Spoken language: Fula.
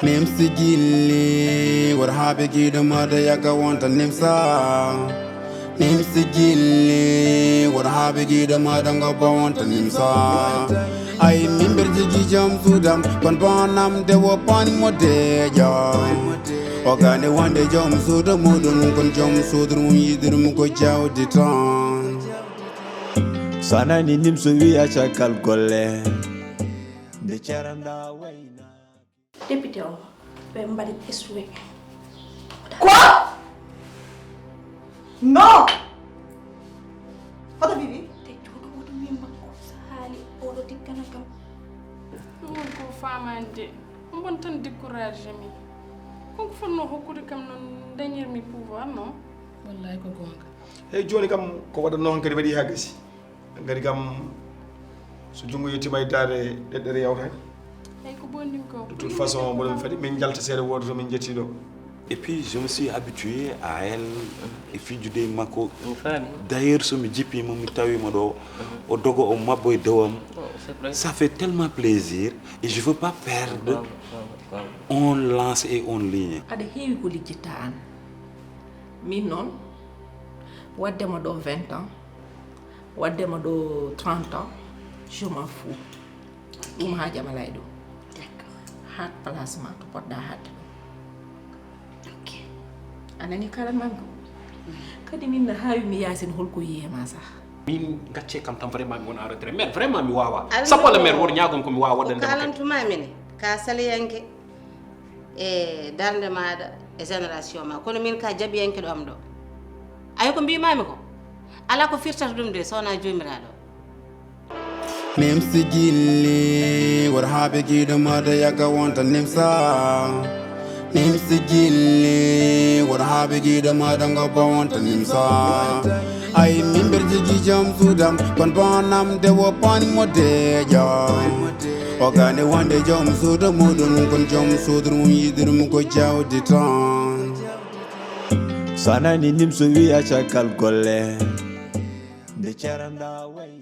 Nimso Guilli, what happy the mother yaka want a Nimsa. Nimso Guilli, what happy the mother go want a Nimsa. I remember the jam Sudan, when Bonam they were pon Modeja. Ogane one day jump so the modern con jump so the room you didn't go out the town. Sana ni Nimso we a chakal gole. The charanda way. Député on be mbalit essuie. Quoi? Non! Oto bibi? Te jodo oto mi mbakko sahali odo dikkana kam. Mon ko famande. Mbon tan découragé mi. Ko fonno hokkude kam non dañir mi pouvoir non? Wallahi ko gonga. Hey joni kam ko wada non kadi wadi hagasi. Ngari kam so jungo yetti may dare dedere yawta. De toute façon, et puis je me suis habitué à elle et puis du dé mako. D'ailleurs ce midi puis mon mitawi modo au dogo au maboy doam. Ça fait tellement plaisir et je veux pas perdre. On lance et on ligne. Ade heewi ko lijjita an. Min non waddema do 20 ans. Waddema do 30 ans. Je m'en fous. Dum haajama lay do. Hat placement to podda hat. Okay. Anani kala mango. Kadi min na hawi mi yasin holko yema sax. Min gacce kam tam vraiment mi wona retrait mais vraiment mi wawa. Sapo la mer wor ñagom ko mi wawa wadande. Kalam tuma mini ka saliyanke e darde maada e génération ma kono min ka jabiyanke do am do. Ay ko mbi mami ko. Ala ko firtata dum de sona jomiraado. Nimso Guilli, what happy the mother yaka want a Nimsa. Nimso Guilli, what happy the mother go want a Nimsa. I remember the jam Sudan, when Bonam they were pon Modeja. Ogane one day jump so the modern con jump so the room you didn't go out the town. Sana ni Nimso we a chakal gole. The charanda way.